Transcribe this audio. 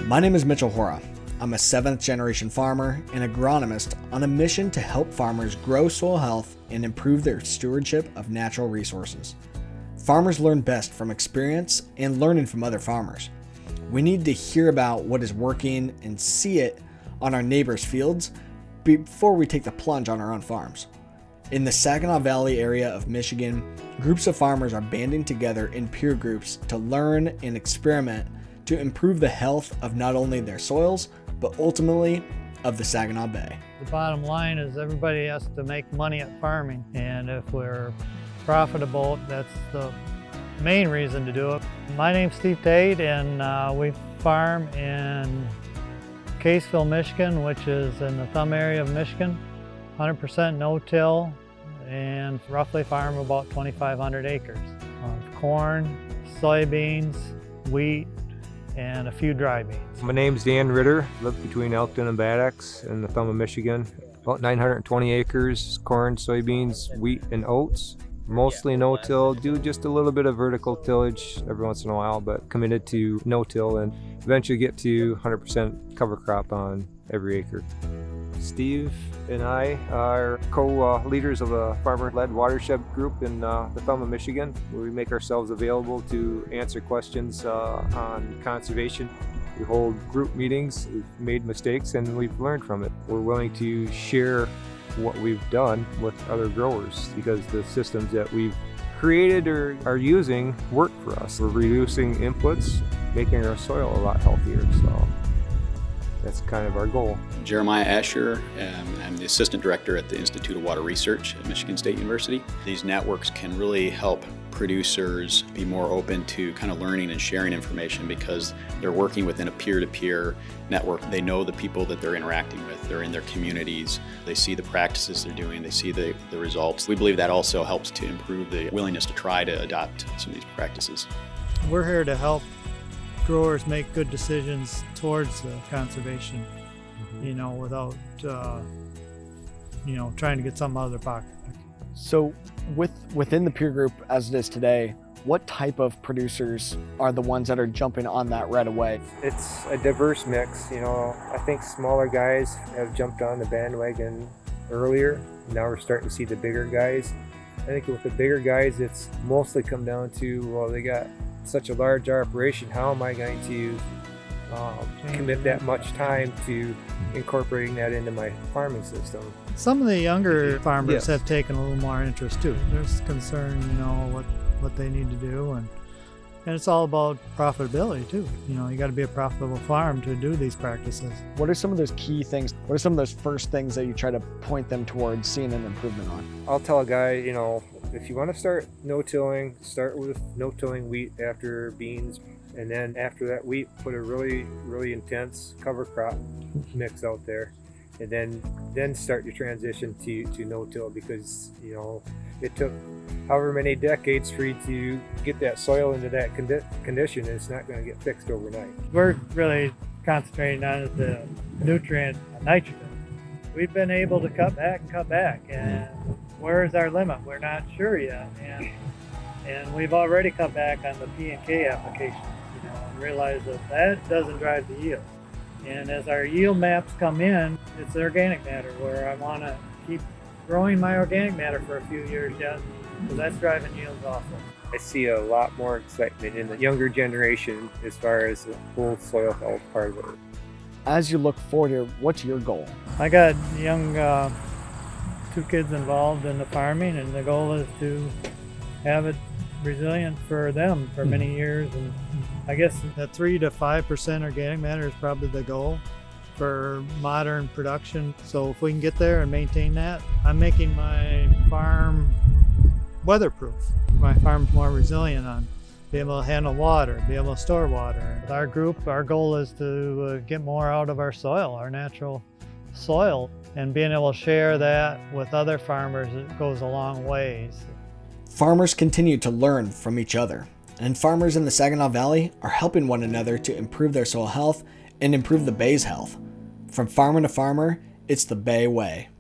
My name is Mitchell Hora. I'm a 7th generation farmer and agronomist on a mission to help farmers grow soil health and improve their stewardship of natural resources. Farmers learn best from experience and learning from other farmers. We need to hear about what is working and see it on our neighbors' fields before we take the plunge on our own farms. In the Saginaw Valley area of Michigan, groups of farmers are banding together in peer groups to learn and experiment to improve the health of not only their soils, but ultimately of the Saginaw Bay. The bottom line is everybody has to make money at farming, and if we're profitable, that's the main reason to do it. My name's Steve Tate, and we farm in Caseville, Michigan, which is in the thumb area of Michigan. 100% no-till, and roughly farm about 2,500 acres of corn, soybeans, wheat, and a few dry beans. My name's Dan Ritter, live between Elkton and Bad Axe in the thumb of Michigan. About 920 acres, corn, soybeans, wheat, and oats. Mostly no-till, do just a little bit of vertical tillage every once in a while, but committed to no-till and eventually get to 100% cover crop on every acre. Steve and I are co-leaders of a farmer-led watershed group in the thumb of Michigan, where we make ourselves available to answer questions on conservation. We hold group meetings, we've made mistakes, and we've learned from it. We're willing to share what we've done with other growers because the systems that we've created or are using work for us. We're reducing inputs, making our soil a lot healthier, so that's kind of our goal. Jeremiah Asher, I'm the Assistant Director at the Institute of Water Research at Michigan State University. These networks can really help producers be more open to kind of learning and sharing information because they're working within a peer-to-peer network. They know the people that they're interacting with, they're in their communities, they see the practices they're doing, they see the results. We believe that also helps to improve the willingness to try to adopt some of these practices. We're here to help growers make good decisions towards conservation, without, trying to get something out of their pocket. So within the peer group as it is today, what type of producers are the ones that are jumping on that right away? It's a diverse mix, I think smaller guys have jumped on the bandwagon earlier. Now we're starting to see the bigger guys. I think with the bigger guys, it's mostly come down to, well, they got such a large operation, how am I going to commit that much time to incorporating that into my farming system? Some of the younger farmers Yes. have taken a little more interest too. There's concern, what they need to do, and it's all about profitability too. You got to be a profitable farm to do these practices. What are some of those key things? What are some of those first things that you try to point them towards seeing an improvement on? I'll tell a guy, if you want to start no-tilling, start with no-tilling wheat after beans, and then after that wheat, put a really, really intense cover crop mix out there, and then start your transition to no-till because, it took however many decades for you to get that soil into that condition, and it's not going to get fixed overnight. We're really concentrating on the nutrient nitrogen. We've been able to cut back, and where is our limit? We're not sure yet, and we've already cut back on the P&K applications, and realize that doesn't drive the yield. And as our yield maps come in, it's organic matter where I want to keep growing my organic matter for a few years yet, because that's driving yields also. I see a lot more excitement in the younger generation as far as the whole soil health part of it. As you look forward here, what's your goal? I got young 2 kids involved in the farming, and the goal is to have it resilient for them for many years. And I guess that 3 to 5% organic matter is probably the goal for modern production. So if we can get there and maintain that, I'm making my farm weatherproof. My farm's more resilient on be able to handle water, be able to store water. With our group, our goal is to get more out of our soil, our natural soil, and being able to share that with other farmers, it goes a long ways. Farmers continue to learn from each other, and farmers in the Saginaw Valley are helping one another to improve their soil health and improve the Bay's health. From farmer to farmer, it's the Bay way.